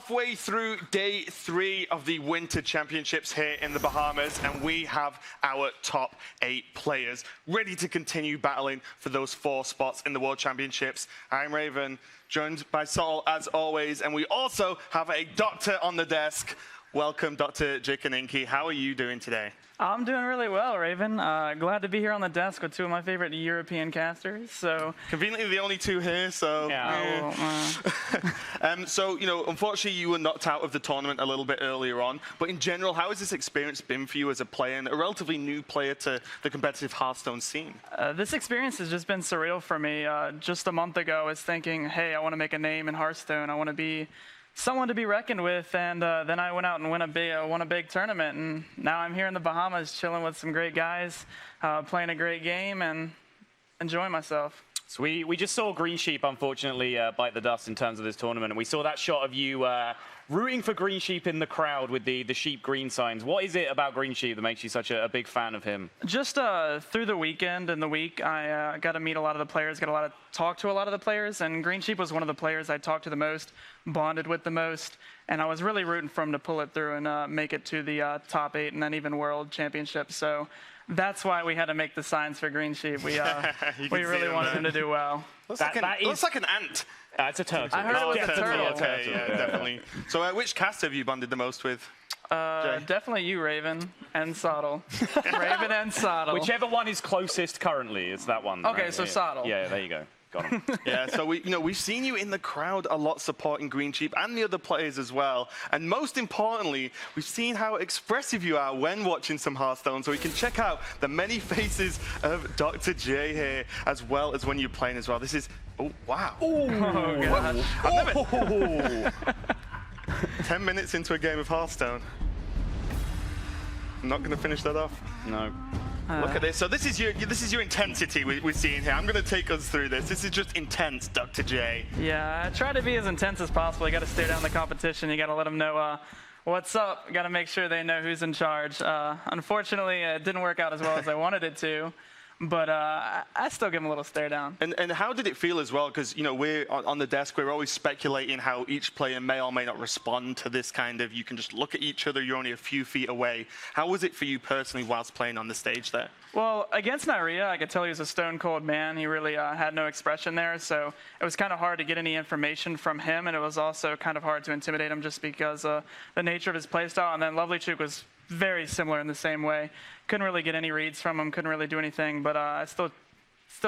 halfway through day 3 of the Winter Championships here in the Bahamas, and we have our top 8 players ready to continue battling for those 4 spots in the World Championships. I'm Raven, joined by Sol as always, and we also have a doctor on the desk. Welcome, Dr. Jikaninki. How are you doing today? I'm doing really well, Raven. Glad to be here on the desk with 2 of my favorite European casters. So conveniently, the only 2 here. So so you know, unfortunately, you were knocked out of the tournament a little bit earlier on. But in general, how has this experience been for you as a player and a relatively new player to the competitive Hearthstone scene? This experience has just been surreal for me. Just a month ago, I was thinking, hey, I want to make a name in Hearthstone. I want to be someone to be reckoned with, and then I went out and won a big tournament, and now I'm here in the Bahamas chilling with some great guys, playing a great game, and enjoying myself. So we just saw Green Sheep, unfortunately, bite the dust in terms of this tournament, and we saw that shot of you rooting for Green Sheep in the crowd with the sheep green signs. What is it about Green Sheep that makes you such a big fan of him? Just through the weekend and the week, I got to meet a lot of the players, talk to a lot of the players, and Green Sheep was one of the players I talked to the most, bonded with the most, and I was really rooting for him to pull it through and make it to the top 8 and then even World Championships. So that's why we had to make the signs for Green Sheep. We really wanted him to do well. Looks like an ant. It's a turtle. I heard it was a turtle. Okay, yeah, definitely. So which cast have you bonded the most with? Definitely you, Raven, and Sottle. Raven and Sottle. Whichever one is closest currently, it's that one. Okay, right? so Sottle. Yeah, there you go. Got him. Yeah, so we've seen you in the crowd a lot supporting Green Sheep and the other players as well. And most importantly, we've seen how expressive you are when watching some Hearthstone. So we can check out the many faces of Dr. J here, as well as when you're playing as well. This is, oh, wow. Oh, God. 10 minutes into a game of Hearthstone. I'm not going to finish that off. No. Look at this. So this is your intensity we're seeing here. I'm going to take us through this. This is just intense, Dr. J. Yeah, I try to be as intense as possible. You got to stare down the competition. You got to let them know what's up. You got to make sure they know who's in charge. Unfortunately, it didn't work out as well as I wanted it to. But I still give him a little stare down. And how did it feel as well? Because, you know, we're on the desk, we're always speculating how each player may or may not respond to this kind of, you can just look at each other, you're only a few feet away. How was it for you personally whilst playing on the stage there? Well, against Naria, I could tell he was a stone-cold man. He really had no expression there, so it was kind of hard to get any information from him, and it was also kind of hard to intimidate him just because the nature of his playstyle. And then LovelyChook was very similar in the same way. Couldn't really get any reads from him, couldn't really do anything, but I still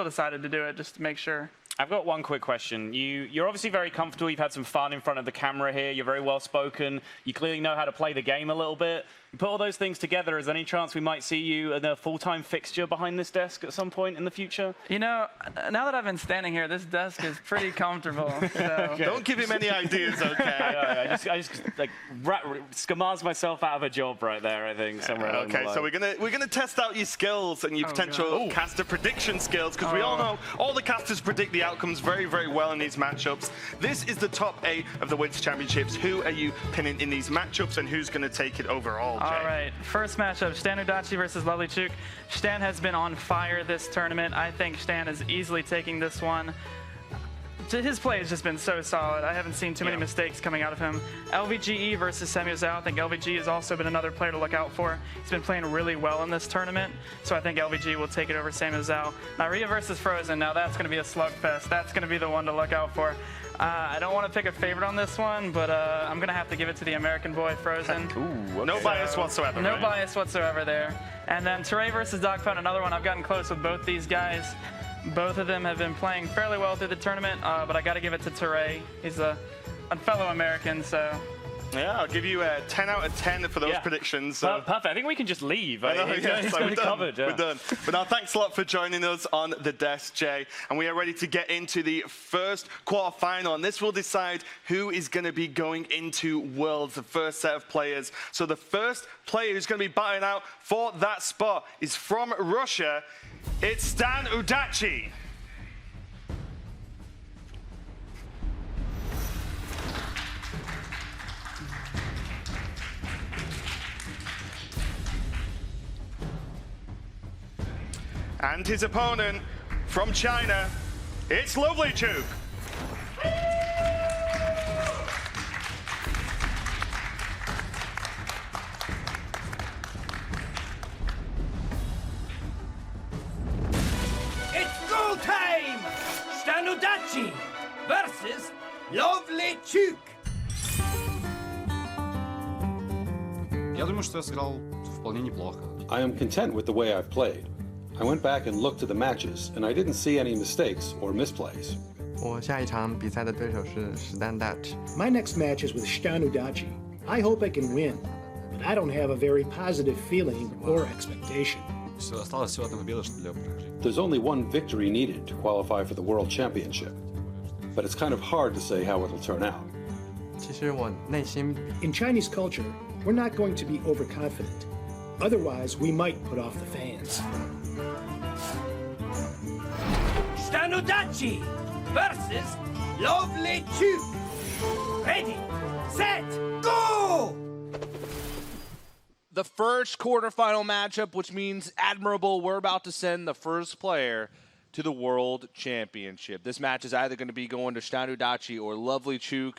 decided to do it just to make sure. I've got one quick question. You're obviously very comfortable. You've had some fun in front of the camera here. You're very well spoken. You clearly know how to play the game a little bit. You put all those things together, is there any chance we might see you in a full-time fixture behind this desk at some point in the future? You know, now that I've been standing here, this desk is pretty comfortable. So. Okay. Don't give him any ideas, okay? I just like skamaz myself out of a job right there, I think, somewhere along the line. So we're gonna test out your skills and your potential caster prediction skills, because we all know all the casters predict the outcomes very, very well in these matchups. This is the top 8 of the Winter Championships. Who are you pinning in these matchups, and who's gonna take it overall? All right, first matchup, ShtanUdachi versus LovelyChook. Shtan has been on fire this tournament. I think Shtan is easily taking this one. His play has just been so solid. I haven't seen too many mistakes coming out of him. LVGE versus Samuel Zhao. I think LVG has also been another player to look out for. He's been playing really well in this tournament, so I think LVG will take it over Samuel Zhao. Naria versus Frozen. Now that's going to be a slugfest. That's going to be the one to look out for. I don't want to pick a favorite on this one, but I'm going to have to give it to the American boy, Frozen. Ooh, no bias whatsoever. No bias whatsoever there. And then Teray versus Dogpound, another one. I've gotten close with both these guys. Both of them have been playing fairly well through the tournament, but I got to give it to Teray. He's a fellow American, so. Yeah, I'll give you a 10 out of 10 for those predictions. So. Perfect. I think we can just leave. I know, we're covered. We're done. But now, thanks a lot for joining us on the desk, Jay. And we are ready to get into the first quarterfinal. And this will decide who is going to be going into Worlds, the first set of players. So the first player who's going to be battling out for that spot is from Russia. It's ShtanUdachi. And his opponent from China, it's LovelyChook. LovelyChook! Я думаю, что я сыграл вполне неплохо. I am content with the way I've played. I went back and looked at the matches, and I didn't see any mistakes or misplays. 我下一场比赛的对手是ShtanUdachi。 My next match is with ShtanUdachi. I hope I can win, but I don't have a very positive feeling or expectation. Осталось всего одна победа для прохождения. There's only one victory needed to qualify for the World Championship, but it's kind of hard to say how it'll turn out. 其实我内心 In Chinese culture, we're not going to be overconfident. Otherwise, we might put off the fans. ShtanUdachi versus LovelyChook. Ready, set, go! The first quarterfinal matchup, which means admirable, we're about to send the first player to the World Championship. This match is either going to be going to ShtanUdachi or LovelyChook.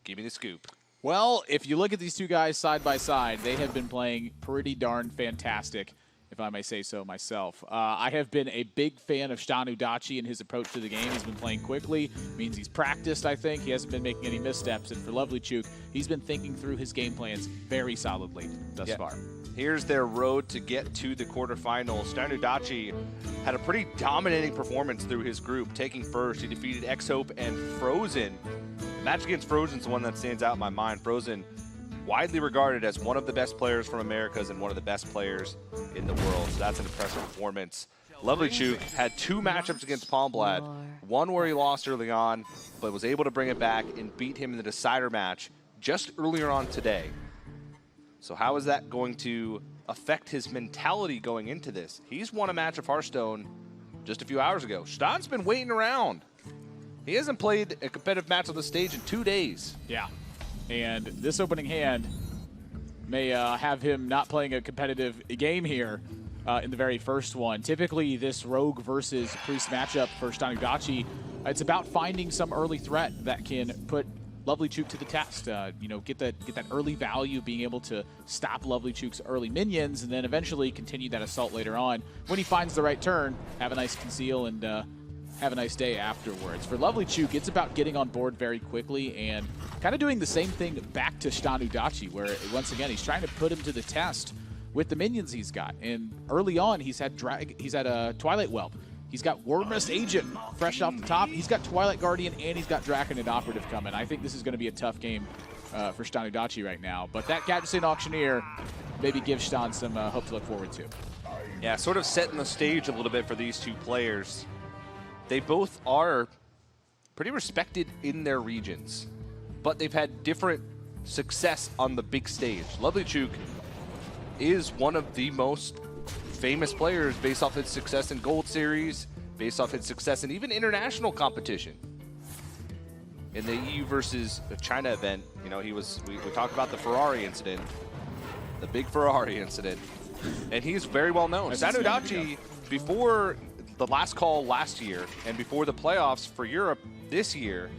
Give me the scoop. Well, if you look at these two guys side by side, they have been playing pretty darn fantastic, if I may say so myself. I have been a big fan of ShtanUdachi and his approach to the game. He's been playing quickly, means he's practiced, I think. He hasn't been making any missteps. And for LovelyChook, he's been thinking through his game plans very solidly thus far. Here's their road to get to the quarterfinals. ShtanUdachi had a pretty dominating performance through his group, taking first. He defeated X-Hope and Frozen. The match against Frozen is the one that stands out in my mind. Frozen, widely regarded as one of the best players from Americas and one of the best players in the world. So that's an impressive performance. LovelyChook had two matchups against Palmblad. One where he lost early on, but was able to bring it back and beat him in the decider match just earlier on today. So how is that going to affect his mentality going into this? He's won a match of Hearthstone just a few hours ago. Shtan's been waiting around. He hasn't played a competitive match on the stage in 2 days. Yeah, and this opening hand may have him not playing a competitive game here in the very first one. Typically, this Rogue versus Priest matchup for ShtanUdachi, it's about finding some early threat that can put LovelyChook to the test. You know, get that early value, being able to stop LovelyChook's early minions, and then eventually continue that assault later on. When he finds the right turn, have a nice conceal and have a nice day afterwards. For LovelyChook, it's about getting on board very quickly and kind of doing the same thing back to ShtanUdachi, where once again he's trying to put him to the test with the minions he's got. And early on, he's had a Twilight Whelp. He's got Wordmist Agent fresh off the top. He's got Twilight Guardian, and he's got Draconid Operative coming. I think this is going to be a tough game for ShtanUdachi right now. But that Gadgetzan Auctioneer maybe gives Shtan some hope to look forward to. Yeah, sort of setting the stage a little bit for these two players. They both are pretty respected in their regions, but they've had different success on the big stage. LovelyChook is one of the most famous players based off his success in Gold Series, based off his success in even international competition. In the EU versus the China event, you know, we talked about the Ferrari incident, the big Ferrari incident, and he's very well known. ShtanUdachi, before the last call last year and before the playoffs for Europe this year,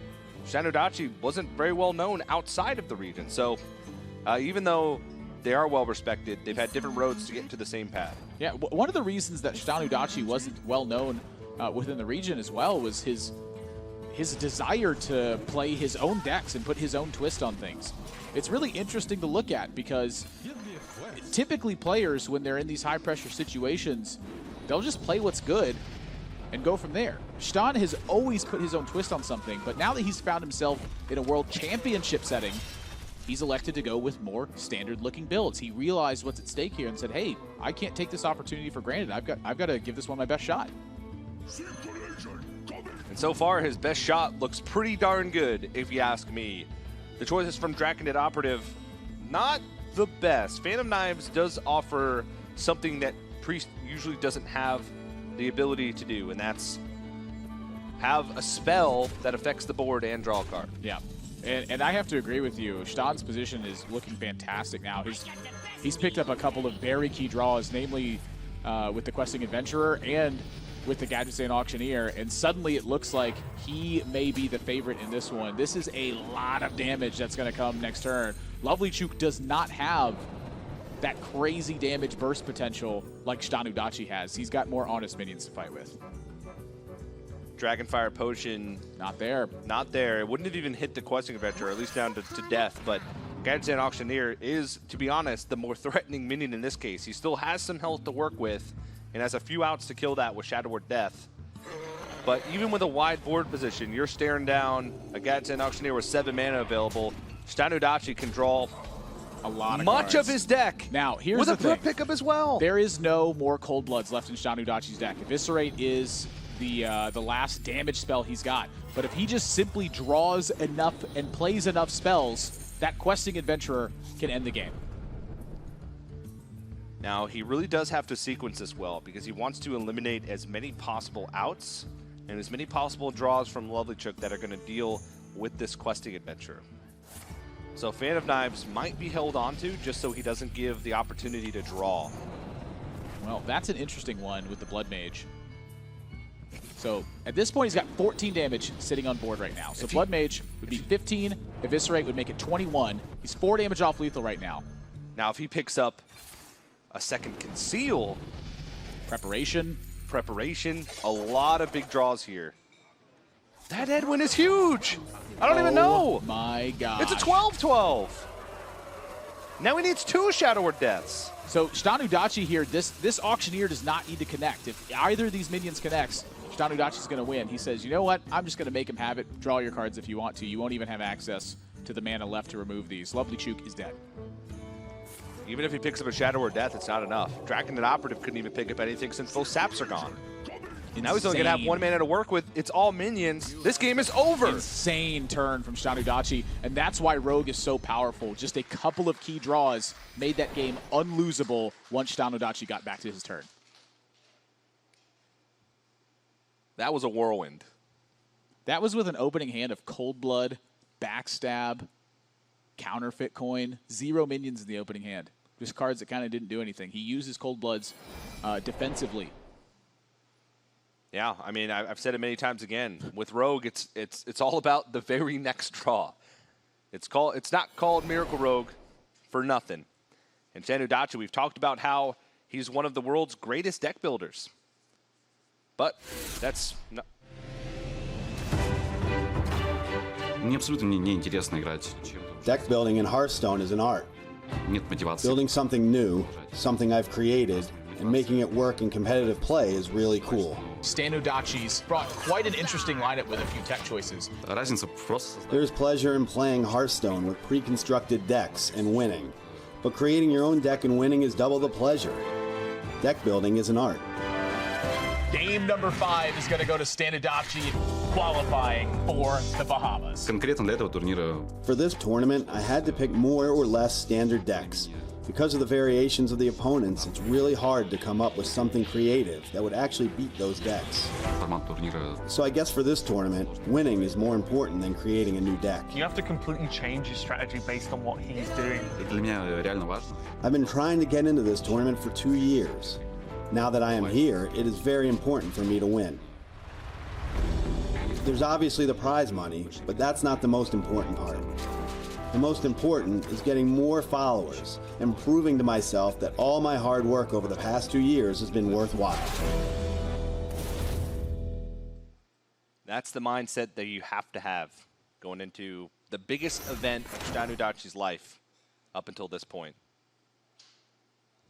ShtanUdachi wasn't very well known outside of the region. So even though they are well respected, they've had different roads to get to the same path. Yeah, one of the reasons that ShtanUdachi wasn't well known within the region as well was his desire to play his own decks and put his own twist on things. It's really interesting to look at because typically players, when they're in these high pressure situations, they'll just play what's good and go from there. Shtan has always put his own twist on something, but now that he's found himself in a World Championship setting, he's elected to go with more standard-looking builds. He realized what's at stake here and said, hey, I can't take this opportunity for granted. I've got to give this one my best shot. And so far, his best shot looks pretty darn good, if you ask me. The choices from Draconid Operative, not the best. Phantom Knives does offer something that Priest usually doesn't have the ability to do, and that's have a spell that affects the board and draw a card. Yeah, and I have to agree with you. Shtan's position is looking fantastic now. He's picked up a couple of very key draws, namely with the Questing Adventurer and with the Gadgetzan Auctioneer, and suddenly it looks like he may be the favorite in this one. This is a lot of damage that's going to come next turn. LovelyChook does not have that crazy damage burst potential like ShtanUdachi has. He's got more honest minions to fight with. Dragonfire Potion. Not there. Not there. It wouldn't have even hit the Questing Adventure, at least down to death. But Gadgetzan Auctioneer is, to be honest, the more threatening minion in this case. He still has some health to work with and has a few outs to kill that with Shadow Word Death. But even with a wide board position, you're staring down a Gadgetzan Auctioneer with 7 mana available. ShtanUdachi can draw a lot of much cards. Of his deck. Now, here's with the a thing. pickup as well. There is no more Cold Bloods left in ShtanUdachi's deck. Eviscerate is the last damage spell he's got. But if he just simply draws enough and plays enough spells, that Questing Adventurer can end the game. Now, he really does have to sequence this well because he wants to eliminate as many possible outs and as many possible draws from LovelyChook that are going to deal with this Questing Adventure. So Fan of Knives might be held onto just so he doesn't give the opportunity to draw. Well, that's an interesting one with the Blood Mage. So at this point, he's got 14 damage sitting on board right now. So Blood Mage would be 15. Eviscerate would make it 21. He's 4 damage off lethal right now. Now, if he picks up a second Conceal. Preparation, a lot of big draws here. That headwind is huge. I don't even know. Oh my God. It's a 12-12. Now he needs 2 Shadow Word Deaths. So ShtanUdachi here, this Auctioneer does not need to connect. If either of these minions connects, ShtanUdachi's going to win. He says, you know what? I'm just going to make him have it. Draw your cards if you want to. You won't even have access to the mana left to remove these. LovelyChook is dead. Even if he picks up a Shadow Word Death, it's not enough. Dragon and Operative couldn't even pick up anything since both saps are gone. And now he's only going to have 1 mana to work with. It's all minions. This game is over. Insane turn from ShtanUdachi, and that's why Rogue is so powerful. Just a couple of key draws made that game unlosable once ShtanUdachi got back to his turn. That was a whirlwind. That was with an opening hand of Cold Blood, Backstab, Counterfeit Coin, 0 minions in the opening hand. Just cards that kind of didn't do anything. He uses Cold Bloods defensively. Yeah, I mean, I've said it many times again. With Rogue, it's all about the very next draw. It's not called Miracle Rogue for nothing. And ShtanUdachi, we've talked about how he's one of the world's greatest deck builders. But that's not. Deck building in Hearthstone is an art. Building something new, something I've created, and making it work in competitive play is really cool. ShtanUdachi's brought quite an interesting lineup with a few tech choices. There's pleasure in playing Hearthstone with pre-constructed decks and winning. But creating your own deck and winning is double the pleasure. Deck building is an art. Game number 5 is going to go to ShtanUdachi, qualifying for the Bahamas. For this tournament, I had to pick more or less standard decks. Because of the variations of the opponents, it's really hard to come up with something creative that would actually beat those decks. So I guess for this tournament, winning is more important than creating a new deck. You have to completely change your strategy based on what he's doing. I've been trying to get into this tournament for 2 years. Now that I am here, it is very important for me to win. There's obviously the prize money, but that's not the most important part. The most important is getting more followers and proving to myself that all my hard work over the past 2 years has been worthwhile. That's the mindset that you have to have going into the biggest event of ShtanUdachi's life up until this point.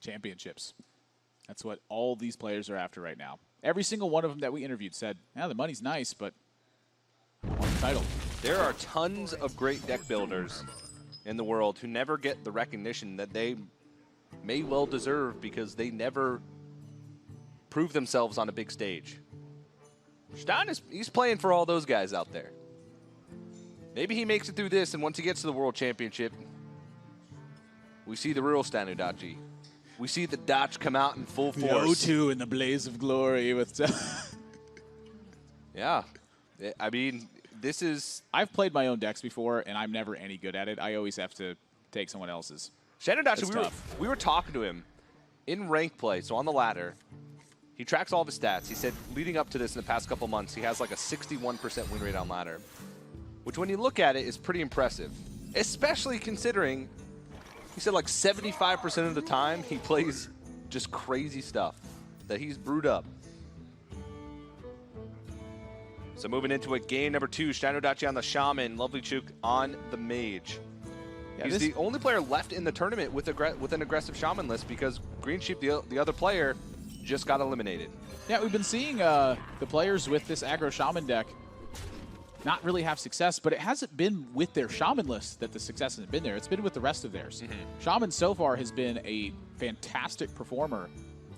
Championships. That's what all these players are after right now. Every single one of them that we interviewed said, yeah, the money's nice, but I want the title. There are tons of great deck builders in the world who never get the recognition that they may well deserve because they never prove themselves on a big stage. Shtan he's playing for all those guys out there. Maybe he makes it through this, and once he gets to the World Championship, we see the real ShtanUdachi. We see the Dach come out in full force. The O2 in the blaze of glory with. Yeah, I mean, this is. I've played my own decks before, and I'm never any good at it. I always have to take someone else's. ShtanUdachi, we were talking to him in rank play, so on the ladder. He tracks all of his stats. He said leading up to this in the past couple months, he has like a 61% win rate on ladder, which when you look at it is pretty impressive, especially considering he said like 75% of the time he plays just crazy stuff that he's brewed up. So moving into a game number 2, ShtanUdachi on the Shaman, LovelyChook on the Mage. Yeah, He's the only player left in the tournament with an aggressive Shaman list because Green Sheep, the other player, just got eliminated. Yeah, we've been seeing the players with this aggro Shaman deck not really have success, but it hasn't been with their Shaman list that the success hasn't been there. It's been with the rest of theirs. Shaman so far has been a fantastic performer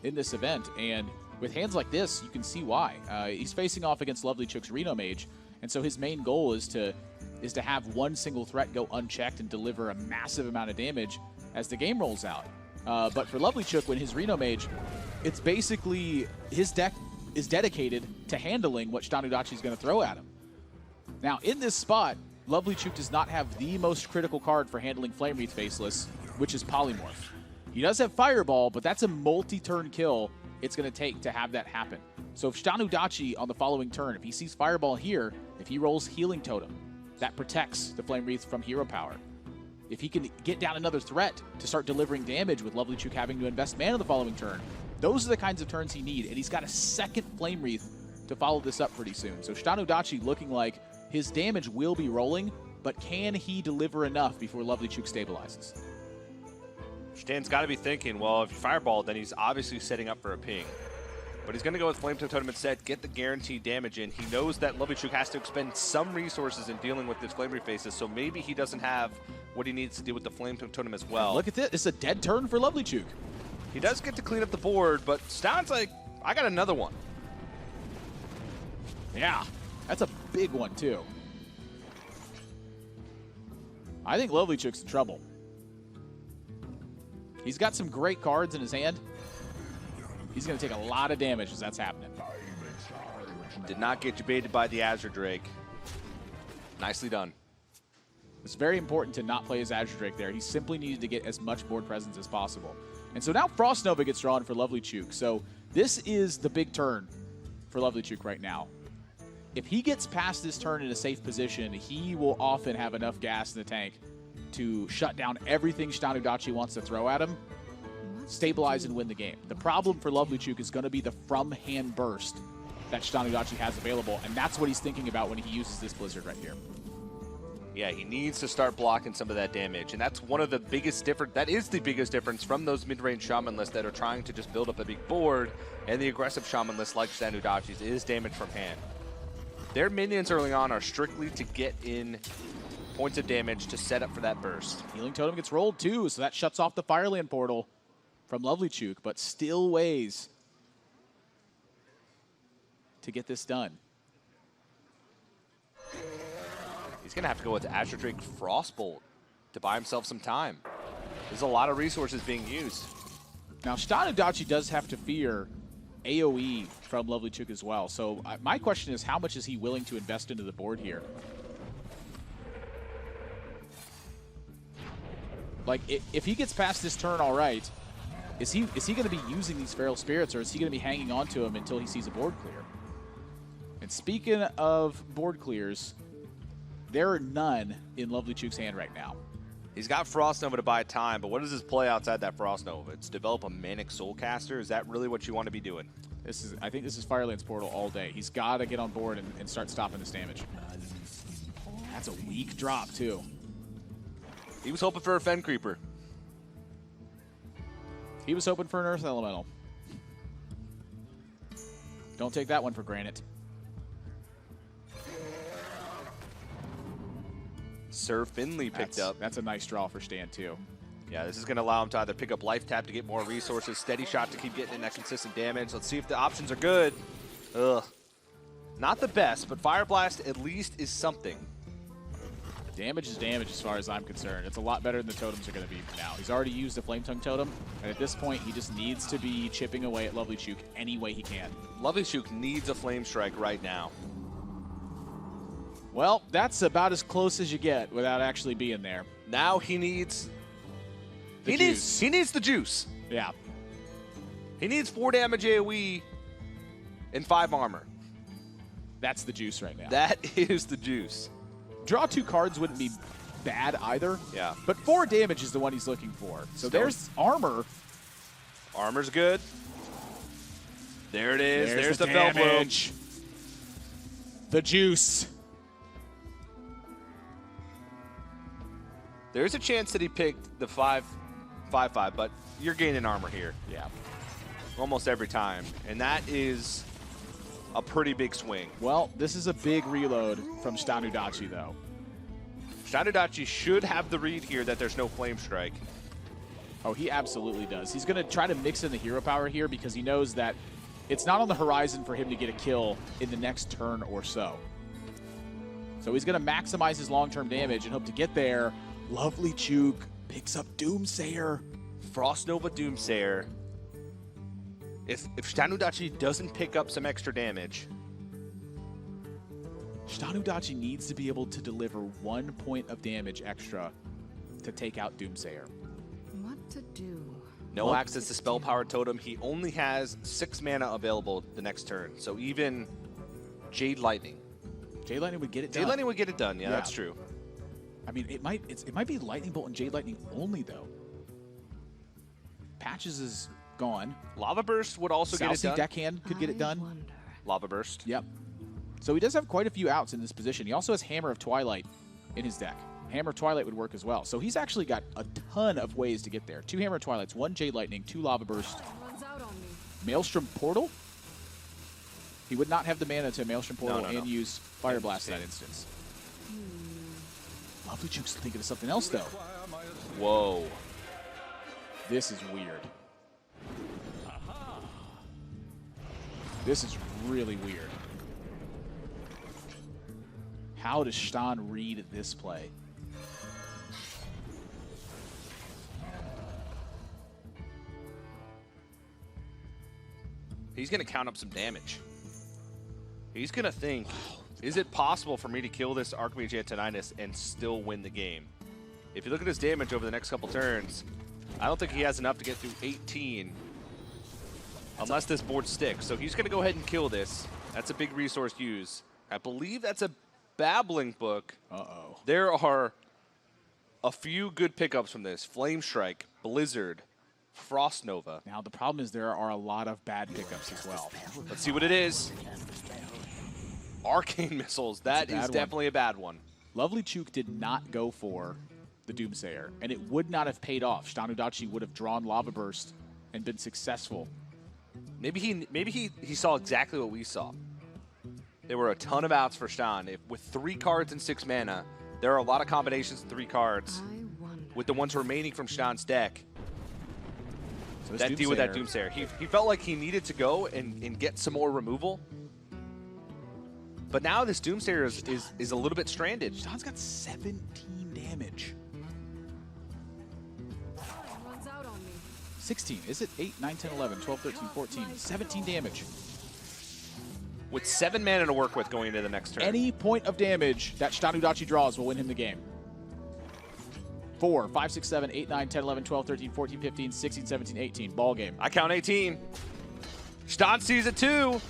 in this event, and with hands like this, you can see why. He's facing off against LovelyChook's Reno Mage, and so his main goal is to have one single threat go unchecked and deliver a massive amount of damage as the game rolls out. But for LovelyChook, when his Reno Mage, it's basically his deck is dedicated to handling what ShtanUdachi is going to throw at him. Now, in this spot, LovelyChook does not have the most critical card for handling Flame Wreath Faceless, which is Polymorph. He does have Fireball, but that's a multi-turn kill it's going to take to have that happen. So if ShtanUdachi on the following turn, if he sees Fireball here, if he rolls Healing Totem, that protects the Flame Wreath from hero power. If he can get down another threat to start delivering damage with LovelyChook having to invest mana the following turn, those are the kinds of turns he needs, and he's got a second Flame Wreath to follow this up pretty soon. So ShtanUdachi looking like his damage will be rolling, but can he deliver enough before LovelyChook stabilizes? Stan's got to be thinking, well, if you Fireball, then he's obviously setting up for a ping. But he's going to go with Flame Totem instead, get the guaranteed damage in. He knows that LovelyChook has to expend some resources in dealing with his Flame Wreath Faces, so maybe he doesn't have what he needs to deal with the Flame Totem as well. Look at this. It's a dead turn for LovelyChook. He does get to clean up the board, but Stan's like, I got another one. Yeah, that's a big one, too. I think LovelyChook's in trouble. He's got some great cards in his hand. He's going to take a lot of damage as that's happening. Did not get debated by the Azure Drake. Nicely done. It's very important to not play his Azure Drake there. He simply needed to get as much board presence as possible. And so now Frost Nova gets drawn for LovelyChook. So this is the big turn for LovelyChook right now. If he gets past this turn in a safe position, he will often have enough gas in the tank to shut down everything ShtanUdachi wants to throw at him, stabilize and win the game. The problem for LovelyChook is going to be the from-hand burst that ShtanUdachi has available, and that's what he's thinking about when he uses this Blizzard right here. Yeah, he needs to start blocking some of that damage, and that's one of the biggest difference. That is the biggest difference from those mid-range Shaman lists that are trying to just build up a big board, and the aggressive Shaman list like ShtanUdachi's is damage from hand. Their minions early on are strictly to get in points of damage to set up for that burst. Healing Totem gets rolled too, so that shuts off the Fireland portal from LovelyChook, but still ways to get this done. He's going to have to go with Azure Drake Frostbolt to buy himself some time. There's a lot of resources being used. Now, ShtanUdachi does have to fear AoE from LovelyChook as well. So my question is, how much is he willing to invest into the board here? Like, if he gets past this turn all right, is he going to be using these Feral Spirits, or is he going to be hanging on to them until he sees a board clear? And speaking of board clears, there are none in LovelyChook's hand right now. He's got Frost Nova to buy time, but what does his play outside that Frost Nova? It's develop a Manic Soulcaster. Is that really what you want to be doing? I think this is Fireland's Portal all day. He's got to get on board and start stopping this damage. That's a weak drop, too. He was hoping for a Fen Creeper. He was hoping for an Earth Elemental. Don't take that one for granted. Sir Finley picked up. That's a nice draw for Stan, too. Yeah, this is going to allow him to either pick up Life Tap to get more resources, Steady Shot to keep getting in that consistent damage. Let's see if the options are good. Ugh. Not the best, but Fire Blast at least is something. Damage is damage as far as I'm concerned. It's a lot better than the totems are going to be now. He's already used a Flame Tongue Totem, and at this point, he just needs to be chipping away at LovelyChook any way he can. LovelyChook needs a Flame Strike right now. Well, that's about as close as you get without actually being there. Now he needs... He needs the juice. Yeah. He needs 4 damage AoE and 5 armor. That's the juice right now. That is the juice. Draw 2 cards wouldn't be bad either. Yeah. But 4 damage is the one he's looking for. So there's armor. Armor's good. There it is. There's the damage. The juice. There's a chance that he picked the 5/5/5, but you're gaining armor here. Yeah. Almost every time. And that is a pretty big swing. Well, this is a big reload from ShtanUdachi, though. ShtanUdachi should have the read here that there's no Flame Strike. Oh, he absolutely does. He's going to try to mix in the hero power here because he knows that it's not on the horizon for him to get a kill in the next turn or so. So he's going to maximize his long-term damage and hope to get there. LovelyChook picks up Doomsayer. Frost Nova Doomsayer. If ShtanUdachi doesn't pick up some extra damage, ShtanUdachi needs to be able to deliver 1 point of damage extra to take out Doomsayer. What to do? no access to Spell Power Totem. He only has 6 mana available the next turn. So even Jade Lightning. Jade Lightning would get it done. Jade Lightning would get it done. Yeah, that's true. I mean, it might be Lightning Bolt and Jade Lightning only, though. Patches is gone. Lava Burst would also get it done. Deckhand could get it done. Lava Burst. Yep. So he does have quite a few outs in this position. He also has Hammer of Twilight in his deck. Hammer of Twilight would work as well. So he's actually got a ton of ways to get there. 2 Hammer of Twilights, 1 Jade Lightning, 2 Lava Burst. Maelstrom Portal? He would not have the mana to Maelstrom Portal and use Fire Blast in that instance. LovelyChook's thinking of something else, though. Whoa. This is weird. This is really weird. How does Shtan read this play? He's going to count up some damage. He's going to think, is it possible for me to kill this Archmage Antonidas and still win the game? If you look at his damage over the next couple turns, I don't think he has enough to get through 18 unless this board sticks. So he's going to go ahead and kill this. That's a big resource use. I believe that's a Babbling Book. Uh-oh. There are a few good pickups from this. Flame Strike, Blizzard, Frost Nova. Now, the problem is there are a lot of bad pickups as well. Let's see what it is. Arcane Missiles. That is definitely a bad one. LovelyChook did not go for the Doomsayer, and it would not have paid off. ShtanUdachi would have drawn Lava Burst and been successful. Maybe he saw exactly what we saw. There were a ton of outs for Shtan. With 3 cards and 6 mana, there are a lot of combinations of 3 cards. With the ones remaining from Shtan's deck, so that deal with that Doomsayer. He felt like he needed to go and get some more removal. But now this Doomsayer is a little bit stranded. Shtan's got 17 damage. 16. Is it 8, 9, 10, 11, 12, 13, 14? 17 damage. With 7 mana to work with going into the next turn. Any point of damage that ShtanUdachi draws will win him the game. 4, 5, 6, 7, 8, 9, 10, 11, 12, 13, 14, 15, 16, 17, 18. Ball game. I count 18. Shtan sees it too.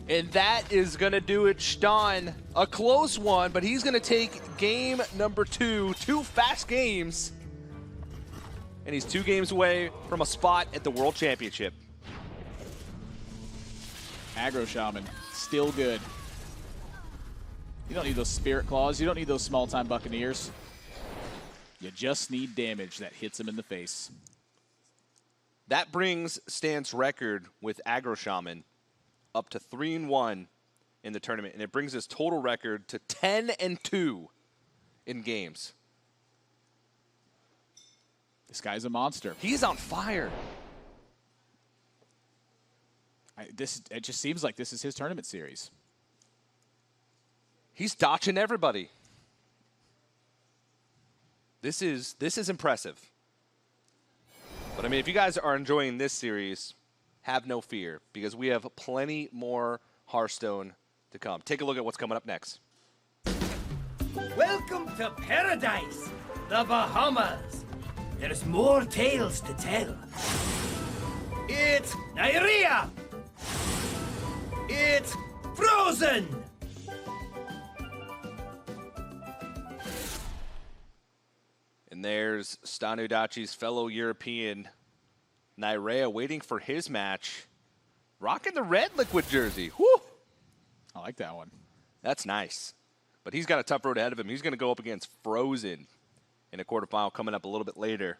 And that is going to do it, Shtan. A close one, but he's going to take game number 2. 2 fast games. And he's 2 games away from a spot at the World Championship. Aggro Shaman, still good. You don't need those Spirit Claws. You don't need those small-time Buccaneers. You just need damage that hits him in the face. That brings Stan's record with Aggro Shaman up to 3-1 in the tournament, and it brings his total record to 10-2 in games. This guy's a monster. He's on fire. It just seems like this is his tournament series. He's dodging everybody. This is impressive. But I mean, if you guys are enjoying this series, have no fear, because we have plenty more Hearthstone to come. Take a look at what's coming up next. Welcome to paradise, the Bahamas. There's more tales to tell. It's Nyria. It's Frozen. And there's ShtanUdachi's fellow European, Nyrea, waiting for his match. Rocking the red liquid jersey. Woo! I like that one. That's nice. But he's got a tough road ahead of him. He's going to go up against Frozen in a quarterfinal coming up a little bit later.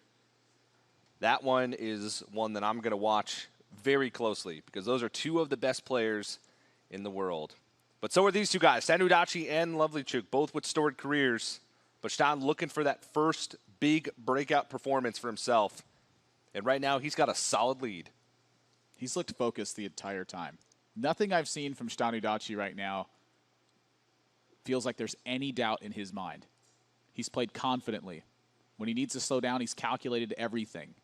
That one is one that I'm going to watch very closely because those are two of the best players in the world. But so are these two guys, ShtanUdachi and LovelyChook, both with storied careers. But Shtan looking for that first big breakout performance for himself. And right now, he's got a solid lead. He's looked focused the entire time. Nothing I've seen from ShtanUdachi right now feels like there's any doubt in his mind. He's played confidently. When he needs to slow down, he's calculated everything.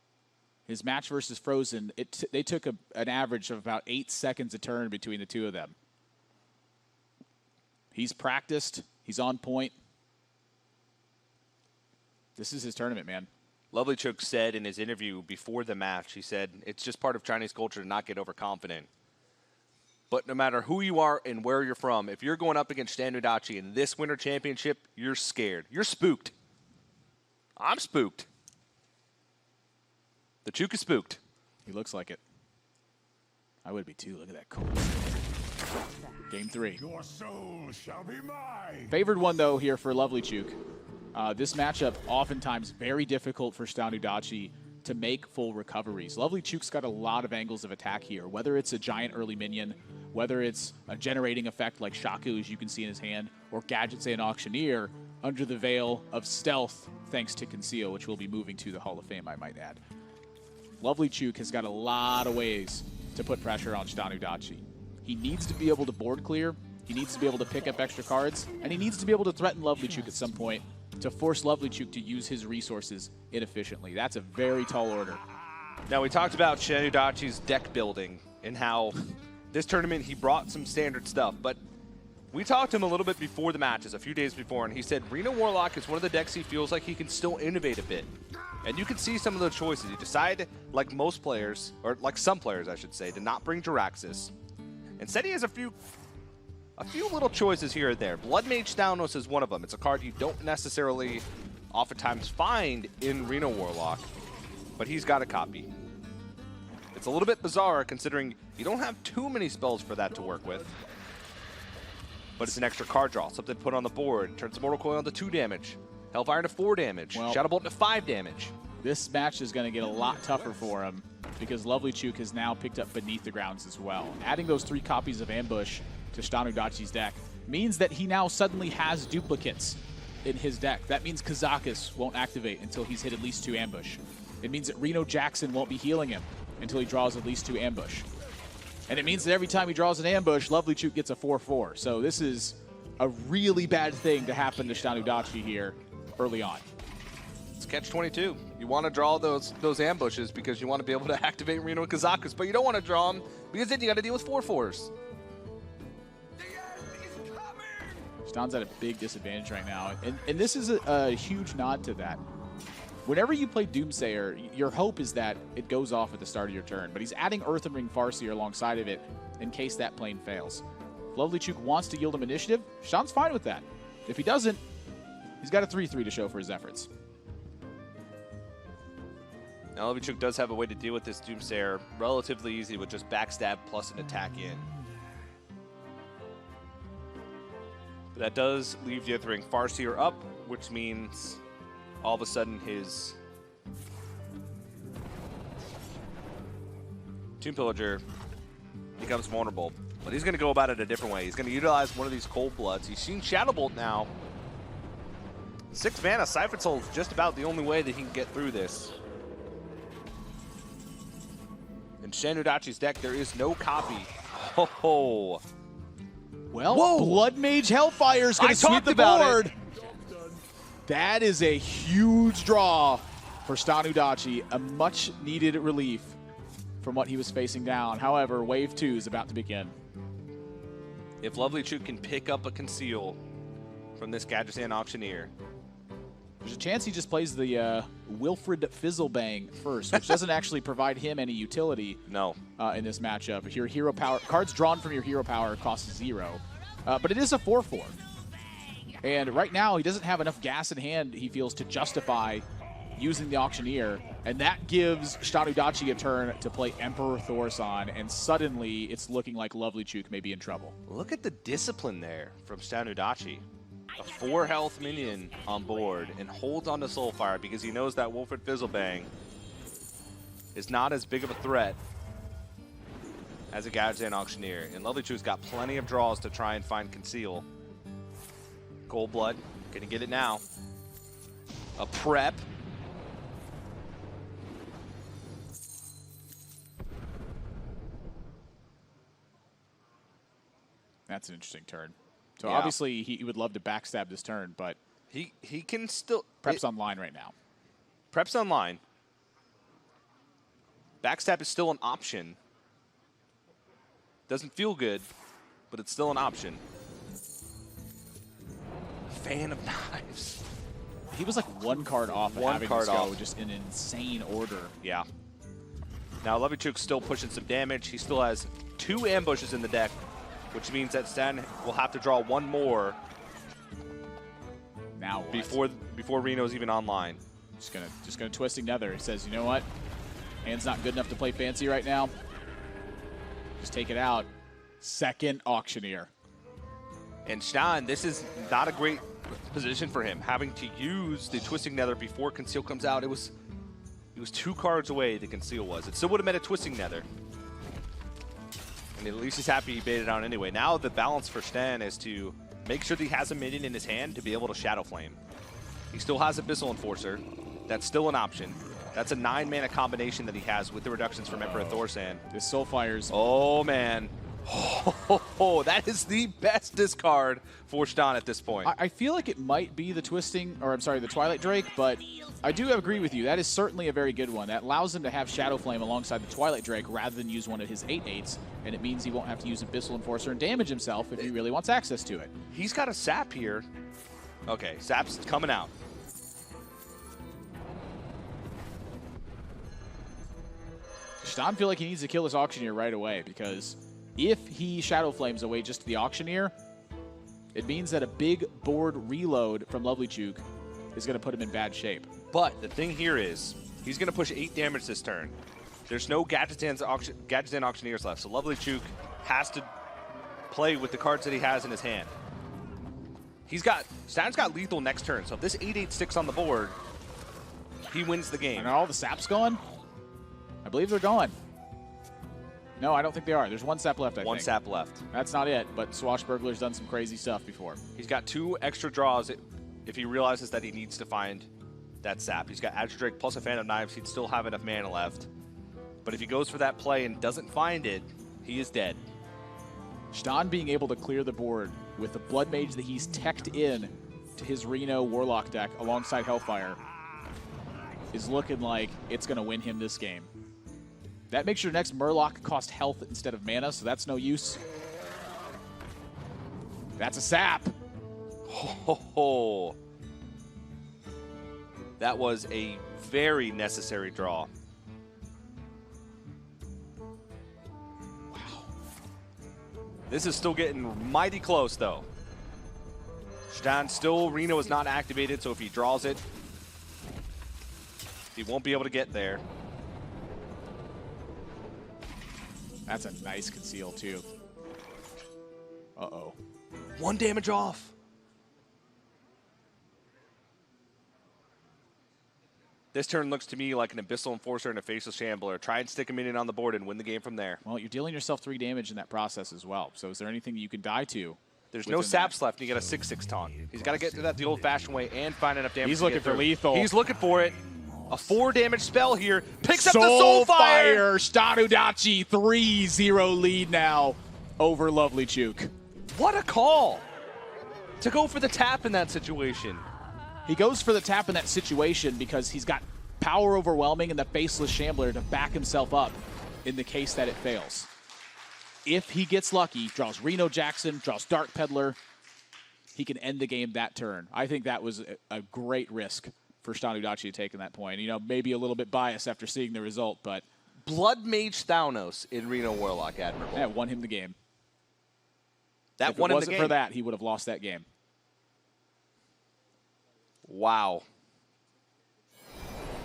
His match versus Frozen, they took an average of about 8 seconds a turn between the two of them. He's practiced. He's on point. This is his tournament, man. LovelyChook said in his interview before the match, he said, it's just part of Chinese culture to not get overconfident. But no matter who you are and where you're from, if you're going up against ShtanUdachi in this Winter Championship, you're scared. You're spooked. I'm spooked. The Chook is spooked. He looks like it. I would be too. Look at that cool. Game 3. Your soul shall be mine. Favored one, though, here for LovelyChook. This matchup, oftentimes very difficult for ShtanUdachi to make full recoveries. LovelyChook's got a lot of angles of attack here, whether it's a giant early minion, whether it's a generating effect like Shaku, as you can see in his hand, or gadgets and Auctioneer under the veil of stealth, thanks to Conceal, which will be moving to the Hall of Fame, I might add. LovelyChook has got a lot of ways to put pressure on ShtanUdachi. He needs to be able to board clear, he needs to be able to pick up extra cards, and he needs to be able to threaten LovelyChook at some point to force LovelyChook to use his resources inefficiently. That's a very tall order. Now, we talked about ShtanUdachi's deck building and how this tournament he brought some standard stuff, but we talked to him a little bit before the matches, a few days before, and he said Reno Warlock is one of the decks he feels like he can still innovate a bit. And you can see some of the choices. He decided, like most players, or like some players, I should say, to not bring Jiraxis. Instead, he has a few little choices here and there. Blood Mage Thanos is one of them. It's a card you don't necessarily oftentimes find in Reno Warlock, but he's got a copy. It's a little bit bizarre considering you don't have too many spells for that to work with. But it's an extra card draw, something to put on the board. Turns Immortal Coil into 2 damage. Hellfire into 4 damage. Well, Shadow Bolt into 5 damage. This match is going to get a lot tougher for him because LovelyChook has now picked up Beneath the Grounds as well. Adding those 3 copies of Ambush to ShtanUdachi's deck means that he now suddenly has duplicates in his deck. That means Kazakus won't activate until he's hit at least 2 Ambush. It means that Reno Jackson won't be healing him until he draws at least 2 Ambush. And it means that every time he draws an Ambush, LovelyChook gets a 4/4. So this is a really bad thing to happen to ShtanUdachi here early on. It's catch-22. You want to draw those ambushes because you want to be able to activate Reno and Kazakus, but you don't want to draw them because then you got to deal with 4/4s. Shtan's at a big disadvantage right now, and this is a huge nod to that. Whenever you play Doomsayer, your hope is that it goes off at the start of your turn, but he's adding Earthen Ring Farseer alongside of it in case that plane fails. If LovelyChook wants to yield him initiative, Shtan's fine with that. If he doesn't, he's got a 3/3 to show for his efforts. Now, LovelyChook does have a way to deal with this Doomsayer relatively easy with just backstab plus an attack in. But that does leave the Earthen Ring Farseer up, which means all of a sudden his Tomb Pillager becomes vulnerable. But he's going to go about it a different way. He's going to utilize one of these Cold Bloods. He's seen Shadow Bolt now. 6 mana, Siphon Soul is just about the only way that he can get through this. In ShtanUdachi's deck, there is no copy. Oh. Well, whoa. Blood Mage Hellfire is going to sweep the board. That is a huge draw for ShtanUdachi, a much-needed relief from what he was facing down. However, Wave 2 is about to begin. If LovelyChook can pick up a Conceal from this Gadgetzan Auctioneer, there's a chance he just plays the Wilfred Fizzlebang first, which doesn't actually provide him any utility in this matchup. Your hero power cards drawn from your hero power cost 0, but it is a 4/4. And right now, he doesn't have enough gas in hand, he feels, to justify using the Auctioneer, and that gives ShtanUdachi a turn to play Emperor Thorson, and suddenly it's looking like LovelyChook may be in trouble. Look at the discipline there from ShtanUdachi. A 4 health minion on board and holds on to Soulfire because he knows that Wolfred Fizzlebang is not as big of a threat as a Gadgetzan Auctioneer. And LovelyChook's got plenty of draws to try and find Conceal. Gold Blood, gonna get it now. A prep. That's an interesting turn. So Yeah. obviously he would love to backstab this turn, but he can still... Prep's online right now. Prep's online. Backstab is still an option. Doesn't feel good, but it's still an option. Fan of Knives. He was like 1 card off of One having card this go off. just in insane order. Yeah. Now LovelyChook's still pushing some damage. He still has 2 ambushes in the deck, which means that Stan will have to draw 1 more now before Reno's even online. Just gonna Twisting Nether. He says, you know what? Hand's not good enough to play fancy right now. Just take it out. Second Auctioneer. And Shtan, this is not a great position for him, having to use the Twisting Nether before Conceal comes out. It was 2 cards away, the Conceal was. It still would have meant a Twisting Nether. And at least he's happy he baited out anyway. Now the balance for Shtan is to make sure that he has a minion in his hand to be able to Shadow Flame. He still has Abyssal Enforcer. That's still an option. That's a 9-mana combination that he has with the reductions from Emperor Thorsan. This Soulfire's... Oh, man. Oh, that is the best discard for Shtan at this point. I feel like it might be the the Twilight Drake, but I do agree with you. That is certainly a very good one. That allows him to have Shadow Flame alongside the Twilight Drake rather than use one of his 8/8s, and it means he won't have to use Abyssal Enforcer and damage himself if he really wants access to it. He's got a Sap here. Okay, Sap's coming out. Shtan feel like he needs to kill this Auctioneer right away, because if he Shadow Flames away just to the Auctioneer, it means that a big board reload from LovelyChook is going to put him in bad shape. But the thing here is, he's going to push 8 damage this turn. There's no Gadgetzan Auctioneers left, so LovelyChook has to play with the cards that he has in his hand. Shtan's got lethal next turn, so if this 8/8 on the board, he wins the game. And are all the Saps gone? I believe they're gone. No, I don't think they are. There's 1 Sap left, I think. 1 Sap left. That's not it, but Swashbuckler's done some crazy stuff before. He's got 2 extra draws if he realizes that he needs to find that Sap. He's got Azure Drake plus a Fan of Knives. He'd still have enough mana left. But if he goes for that play and doesn't find it, he is dead. Shtan being able to clear the board with the Blood Mage that he's teched in to his Reno Warlock deck alongside Hellfire is looking like it's going to win him this game. That makes your next Murloc cost health instead of mana, so that's no use. That's a Sap. Ho. That was a very necessary draw. Wow. This is still getting mighty close, though. Shtan still, Reno is not activated, so if he draws it, he won't be able to get there. That's a nice Conceal, too. Uh-oh. 1 damage off. This turn looks to me like an Abyssal Enforcer and a Faceless Shambler. Try and stick a minion on the board and win the game from there. Well, you're dealing yourself 3 damage in that process as well. So is there anything you can die to? There's no Saps left, and you get a 6/6 taunt. He's got to get to that the old-fashioned way and find enough damage. He's looking for lethal. He's looking for it. A 4 damage spell here. Picks up the Soulfire! Soulfire! ShtanUdachi 3-0 lead now over LovelyChook. What a call to go for the tap in that situation. He goes for the tap in that situation because he's got power overwhelming and the Faceless Shambler to back himself up in the case that it fails. If he gets lucky, draws Reno Jackson, draws Dark Peddler, he can end the game that turn. I think that was a great risk for ShtanUdachi to take in that point. You know, maybe a little bit biased after seeing the result, but... Blood Mage Thanos in Reno Warlock, admirable. That won him the game. That if won it him the wasn't game. for that, he would have lost that game. Wow.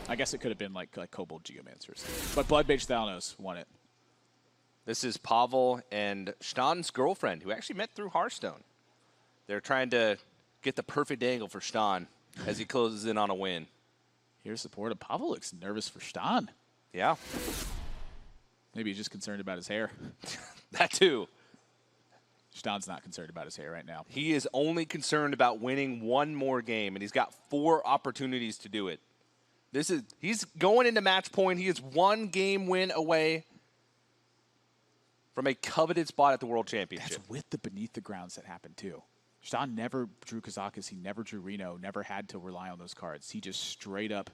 I guess it could have been like Kobold Geomancers. But Blood Mage Thalnos won it. This is Pavel and Shtan's girlfriend, who actually met through Hearthstone. They're trying to get the perfect angle for Shtan as he closes in on a win. Here's support, and Pavel looks nervous for Shtan. Yeah. Maybe he's just concerned about his hair. That too. Shtan's not concerned about his hair right now. He is only concerned about winning one more game, and he's got 4 opportunities to do it. He's going into match point. He is 1 game win away from a coveted spot at the World Championship. That's with the Beneath the Grounds that happened too. Shtan never drew Kazakus. He never drew Reno. Never had to rely on those cards. He just straight up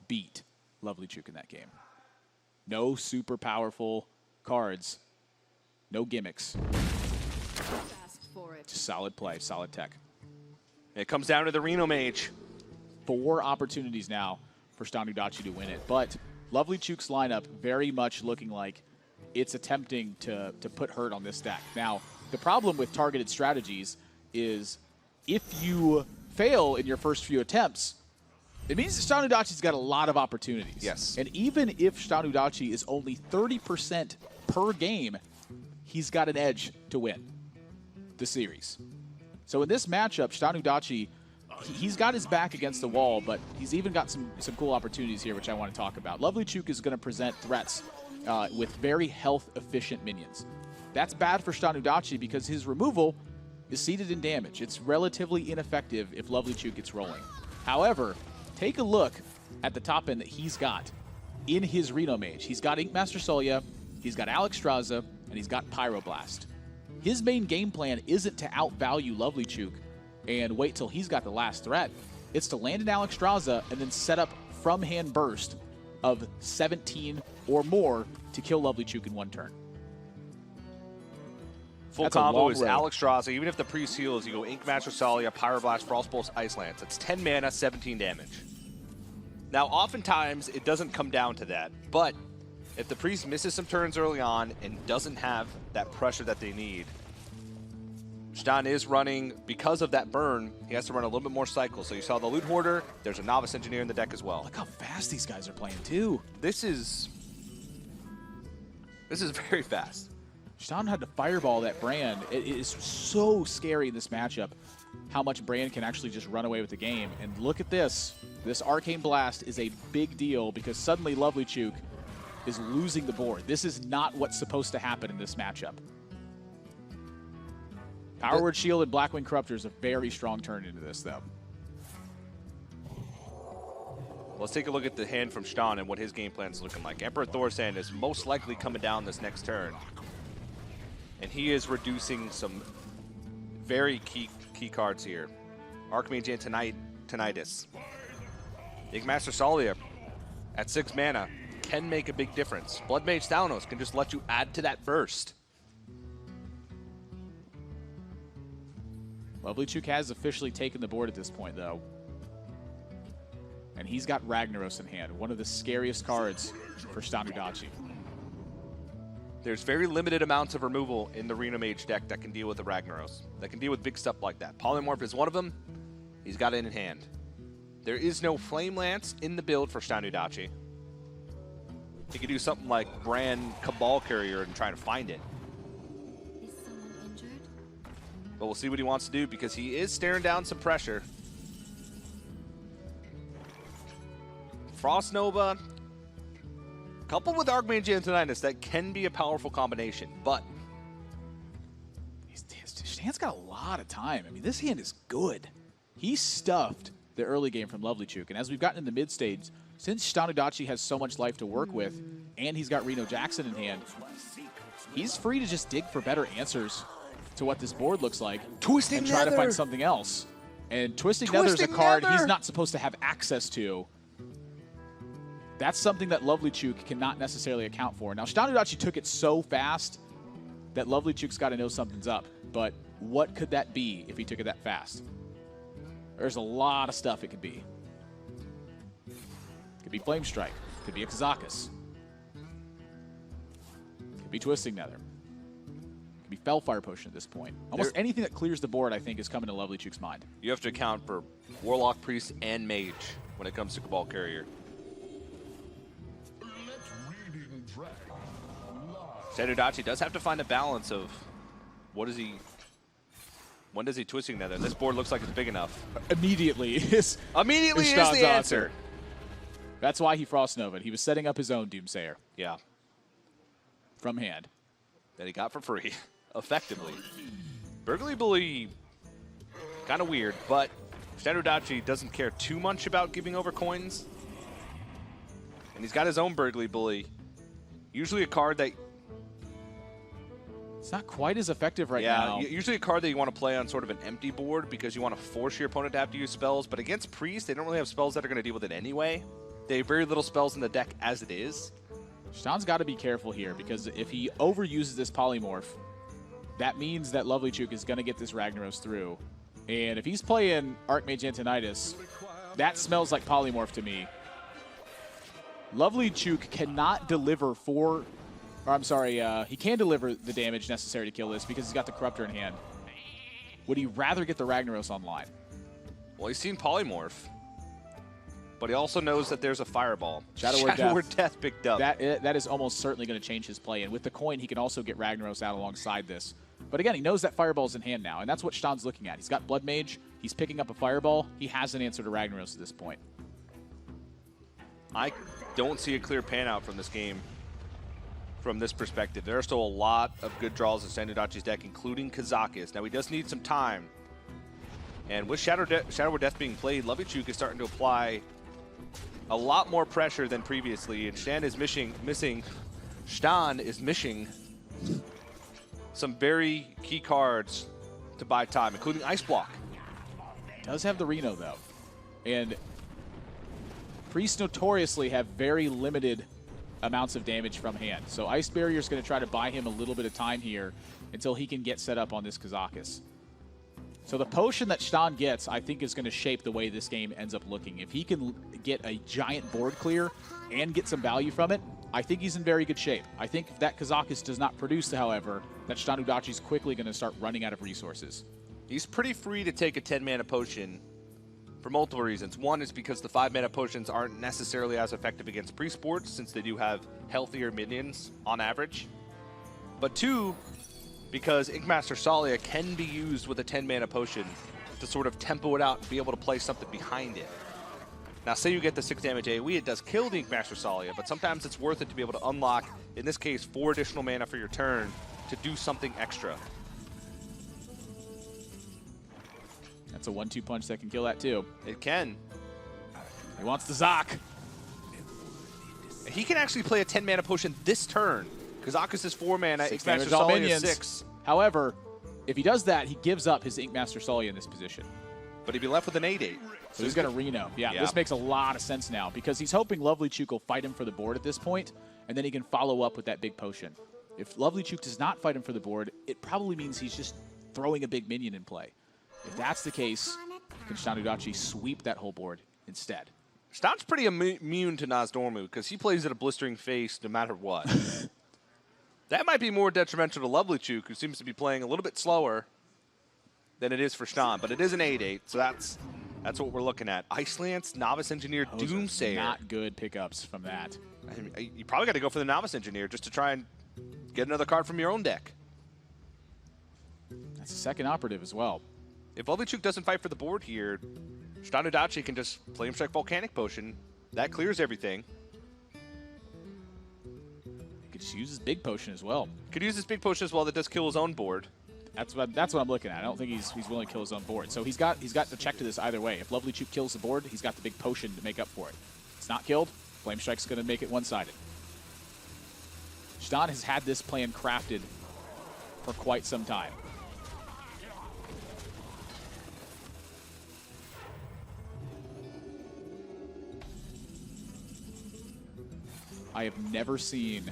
beat LovelyChook in that game. No super powerful cards. No gimmicks. Just solid play, solid tech. It comes down to the Reno Mage. 4 opportunities now for ShtanUdachi to win it. But LovelyChook's lineup very much looking like it's attempting to put hurt on this deck. Now, the problem with targeted strategies is if you fail in your first few attempts, it means that ShtanUdachi's got a lot of opportunities. Yes. And even if ShtanUdachi is only 30% per game, he's got an edge to win the series. So in this matchup, ShtanUdachi, he's got his back against the wall, but he's even got some cool opportunities here, which I want to talk about. LovelyChook is going to present threats with very health-efficient minions. That's bad for ShtanUdachi because his removal is seeded in damage. It's relatively ineffective if LovelyChook gets rolling. However, take a look at the top end that he's got in his Reno Mage. He's got Inkmaster Solya, he's got Alexstrasza, and he's got Pyroblast. His main game plan isn't to outvalue LovelyChook and wait till he's got the last threat. It's to land an Alexstrasza and then set up from-hand burst of 17 or more to kill LovelyChook in 1 turn. Full combo is Alexstrasza. Even if the priest heals, you go Inkmaster Solya, Pyroblast, Frostpulse, Ice Lance. That's 10 mana, 17 damage. Now, oftentimes, it doesn't come down to that. But if the priest misses some turns early on and doesn't have that pressure that they need, Shtan is running, because of that burn, he has to run a little bit more cycles. So you saw the Loot Hoarder. There's a Novice Engineer in the deck as well. Look how fast these guys are playing, too. This is very fast. Shtan had to fireball that Brand. It is so scary in this matchup how much Brand can actually just run away with the game. And look at this. This Arcane Blast is a big deal because suddenly LovelyChook is losing the board. This is not what's supposed to happen in this matchup. Power Word Shield and Blackwing Corruptor is a very strong turn into this, though. Let's take a look at the hand from Shtan and what his game plan is looking like. Emperor Thorsan is most likely coming down this next turn. And he is reducing some very key cards here. Archmage Antonitis. Inkmaster Solya at 6 mana can make a big difference. Blood Mage Thalnos can just let you add to that burst. LovelyChook has officially taken the board at this point, though. And he's got Ragnaros in hand, one of the scariest cards for ShtanUdachi. There's very limited amounts of removal in the Reno Mage deck that can deal with the Ragnaros, that can deal with big stuff like that. Polymorph is one of them. He's got it in hand. There is no Flame Lance in the build for ShtanUdachi. He could do something like Brand Cabal Carrier and try to find it. Is someone injured? But we'll see what he wants to do because he is staring down some pressure. Frost Nova, coupled with Archmage Antonitis, that can be a powerful combination, but Shtan's got a lot of time. I mean, this hand is good. He stuffed the early game from LovelyChook, and as we've gotten in the mid stage, since ShtanUdachi has so much life to work with, and he's got Reno Jackson in hand, he's free to just dig for better answers to what this board looks like Twisting and try Nether. to find something else. And Twisting Nether is a card he's not supposed to have access to. That's something that LovelyChook cannot necessarily account for. Now, ShtanUdachi took it so fast that LovelyChook's got to know something's up. But what could that be if he took it that fast? There's a lot of stuff it could be. Could be Flame Strike. Could be a Kazakus. Could be Twisting Nether. Could be Fellfire Potion at this point. Almost anything that clears the board, I think, is coming to LovelyChook's mind. you have to account for Warlock, Priest, and Mage when it comes to Cabal Carrier. ShtanUdachi does have to find a balance of when is he twisting that? And this board looks like it's big enough. Immediately is the answer. That's why he Frost Nova'd. He was setting up his own Doomsayer. Yeah. From hand. That he got for free, effectively. Burglary Bully, kind of weird, but ShtanUdachi doesn't care too much about giving over coins. And he's got his own Burglary Bully. Usually a card that... It's not quite as effective right now. Yeah, usually a card that you want to play on sort of an empty board because you want to force your opponent to have to use spells. But against Priest, they don't really have spells that are going to deal with it anyway. They have very little spells in the deck as it is. Shtan's got to be careful here because if he overuses this Polymorph, that means that LovelyChook is going to get this Ragnaros through. And if he's playing Archmage Antonidas, that smells like Polymorph to me. LovelyChook cannot deliver he can deliver the damage necessary to kill this because he's got the Corruptor in hand. Would he rather get the Ragnaros online? Well, he's seen Polymorph, but he also knows that there's a Fireball. Shadow Word Death picked up. That is almost certainly going to change his play. And with the coin, he can also get Ragnaros out alongside this. But again, he knows that Fireball's in hand now, and that's what Shtan's looking at. He's got Blood Mage. He's picking up a Fireball. He has an answer to Ragnaros at this point. I don't see a clear pan out from this game from this perspective. There are still a lot of good draws in ShtanUdachi's deck, including Kazakis. Now, he does need some time. And with Shadow Word Death being played, LovelyChook is starting to apply a lot more pressure than previously, and Shtan is missing some very key cards to buy time, including Ice Block. Does have the Reno, though. And Priests notoriously have very limited amounts of damage from hand. So Ice Barrier is going to try to buy him a little bit of time here until he can get set up on this Kazakis. So the potion that Shtan gets, I think, is going to shape the way this game ends up looking. If he can get a giant board clear and get some value from it, I think he's in very good shape. I think if that Kazakis does not produce, however, that ShtanUdachi is quickly going to start running out of resources. He's pretty free to take a 10-mana potion for multiple reasons. One is because the 5-mana potions aren't necessarily as effective against Priest boards, since they do have healthier minions on average. But two, because Inkmaster Salia can be used with a 10-mana potion to sort of tempo it out and be able to play something behind it. Now, say you get the 6 damage AoE, it does kill the Inkmaster Salia, but sometimes it's worth it to be able to unlock, in this case, 4 additional mana for your turn to do something extra. That's a 1-2 punch that can kill that, too. It can. He wants the Zok. He can actually play a 10-mana potion this turn. Kazakis is 4 mana, Inkmaster Salia is 6. However, if he does that, he gives up his Inkmaster Salia in this position. But he'd be left with an 8/8. So he's got a Reno. Yeah, this makes a lot of sense now because he's hoping LovelyChook will fight him for the board at this point, and then he can follow up with that big potion. If LovelyChook does not fight him for the board, it probably means he's just throwing a big minion in play. If that's the case, can ShtanUdachi sweep that whole board instead? Shtan's pretty immune to Nozdormu because he plays at a blistering face no matter what. That might be more detrimental to LovelyChook, who seems to be playing a little bit slower than it is for Shtan, but it is an 8/8, so that's what we're looking at. Ice Lance, Novice Engineer, Doomsayer. Not good pickups from that. I mean, you probably got to go for the Novice Engineer just to try and get another card from your own deck. That's a second operative as well. If LovelyChook doesn't fight for the board here, ShtanUdachi can just Flame Strike Volcanic Potion. That clears everything. He could just use his big potion as well. Could use his big potion as well. That does kill his own board. That's what I'm looking at. I don't think he's willing to kill his own board. So he's got to check to this either way. If LovelyChook kills the board, he's got the big potion to make up for it. It's not killed. Flame Strike's going to make it one-sided. Shtan has had this plan crafted for quite some time. I have never seen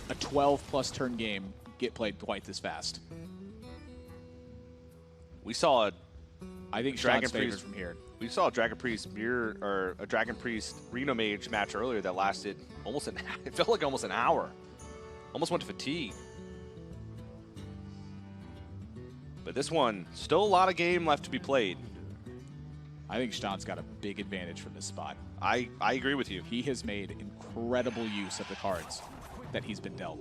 a 12-plus turn game get played quite this fast. We saw I think Dragon Priest from here. We saw a Dragon Priest a Dragon Priest Reno Mage match earlier that lasted almost it felt like almost an hour. Almost went to fatigue. But this one, still a lot of game left to be played. I think Shtan's got a big advantage from this spot. I agree with you. He has made incredible use of the cards that he's been dealt.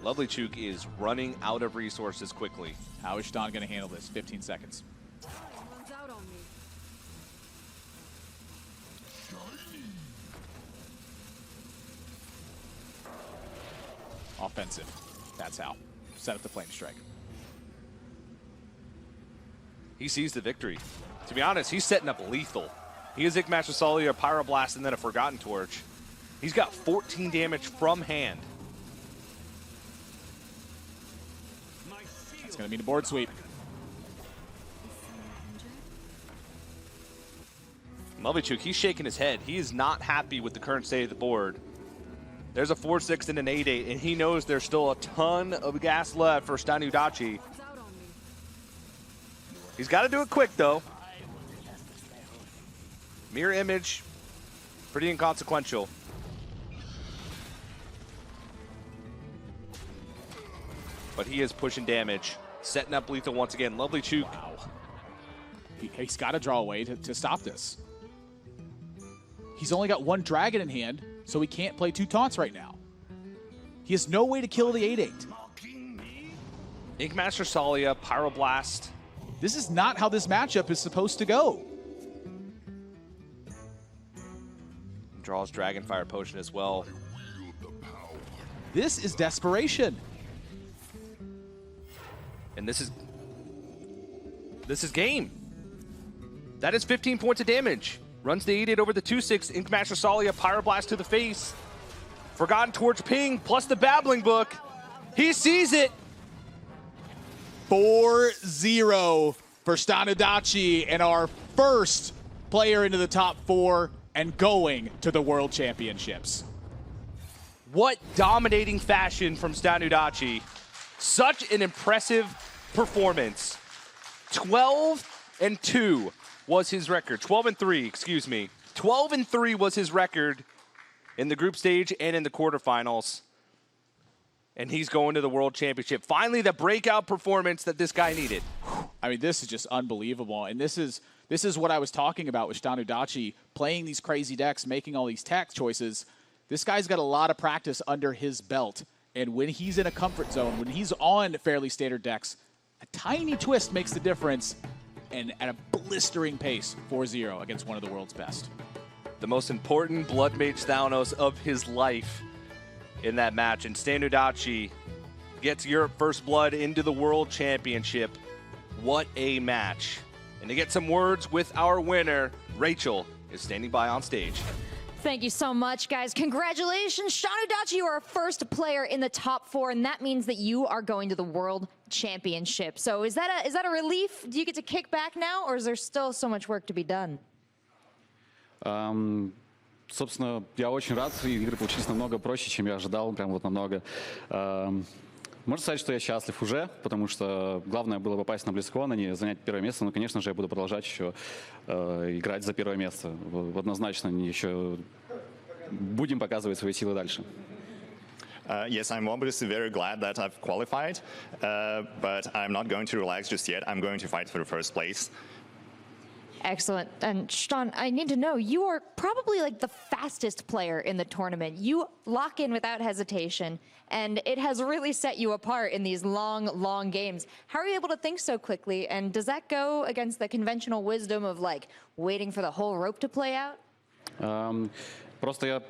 LovelyChook is running out of resources quickly. How is Shtan going to handle this? 15 seconds. Offensive. That's how. Set up the flame strike. He sees the victory. To be honest, he's setting up lethal. He has Ink-Master Solia, Pyroblast, and then a Forgotten Torch. He's got 14 damage from hand. That's going to mean a board sweep. LovelyChook, he's shaking his head. He is not happy with the current state of the board. There's a 4-6 and an 8-8, and he knows there's still a ton of gas left for ShtanUdachi. He's got to do it quick, though. Mirror image, pretty inconsequential. But he is pushing damage, setting up lethal once again. LovelyChook. Wow. He's got to draw away to stop this. He's only got one dragon in hand, so he can't play 2 taunts right now. He has no way to kill the 8-8. Ink-Master Solia, Pyroblast. This is not how this matchup is supposed to go. Draws Dragonfire Potion as well. This is desperation. And this is game. That is 15 points of damage. Runs the 8-8 over the 2-6. Ink-Master Solia, Pyroblast to the face. Forgotten Torch ping, plus the Babbling Book. He sees it. 4-0 for ShtanUdachi, and our first player into the top 4 and going to the World Championships. What dominating fashion from ShtanUdachi. Such an impressive performance. 12-2 was his record. 12-3, excuse me. 12-3 was his record in the group stage and in the quarterfinals. And he's going to the World Championship. Finally, the breakout performance that this guy needed. I mean, this is just unbelievable. And this is what I was talking about with ShtanUdachi, playing these crazy decks, making all these tech choices. This guy's got a lot of practice under his belt. And when he's in a comfort zone, when he's on fairly standard decks, a tiny twist makes the difference. And at a blistering pace, 4-0 against one of the world's best. The most important Blood Mage Thanos of his life in that match. And ShtanUdachi gets Europe First Blood into the World Championship. What a match. And to get some words with our winner, Rachel is standing by on stage. Thank you so much, guys. Congratulations, ShtanUdachi, you are our first player in the top 4, and that means that you are going to the World Championship. So is that a relief? Do you get to kick back now, or is there still so much work to be done? Собственно, я очень рад, и игры получились намного проще, чем я ожидал, прям вот намного. Можно сказать, что я счастлив уже, потому что главное было попасть на BlizzCon, а не занять первое место. Но, конечно же, я буду продолжать еще играть за первое место. Однозначно еще будем показывать свои силы дальше. Yes, I'm obviously very glad that I've qualified, but I'm not going to relax just yet. I'm going to fight for the first place. Excellent. And Shtan, I need to know, you are probably like the fastest player in the tournament. You lock in without hesitation, and it has really set you apart in these long games. How are you able to think so quickly, and does that go against the conventional wisdom of like waiting for the whole rope to play out? Просто я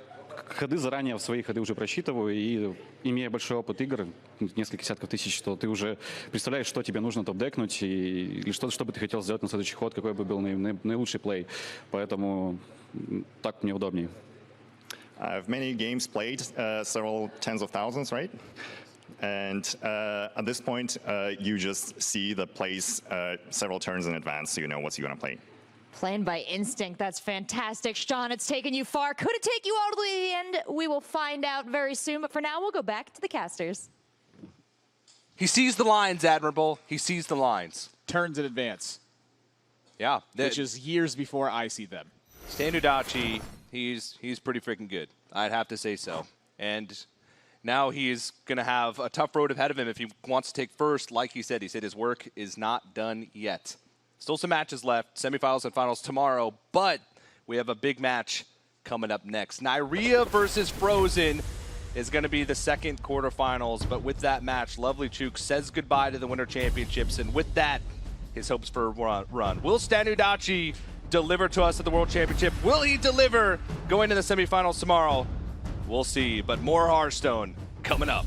ходы заранее в свои ходы уже просчитываю, и имея большой опыт игр, несколько десятков тысяч, что ты уже представляешь, что тебе нужно топ-декнуть, или что бы ты хотел сделать на следующий ход, какой бы был наилучший плей. Поэтому так мне удобнее. I've many games played, several tens of thousands, right? And at this point, you just see the plays several turns in advance, so you know what you're going to play. Playing by instinct, that's fantastic. Shtan, it's taken you far. Could it take you all the way to the end? We will find out very soon, but for now, we'll go back to the casters. He sees the lines, Admirable. He sees the lines. Turns in advance. Yeah. Which is years before I see them. ShtanUdachi, he's pretty freaking good. I'd have to say so. And now he's going to have a tough road ahead of him if he wants to take first. Like he said his work is not done yet. Still some matches left, semifinals and finals tomorrow, but we have a big match coming up next. Nyria versus Frozen is going to be the second quarterfinals, but with that match, LovelyChook says goodbye to the Winter Championships, and with that, his hopes for a run. Will ShtanUdachi deliver to us at the World Championship? Will he deliver going to the semifinals tomorrow? We'll see, but more Hearthstone coming up.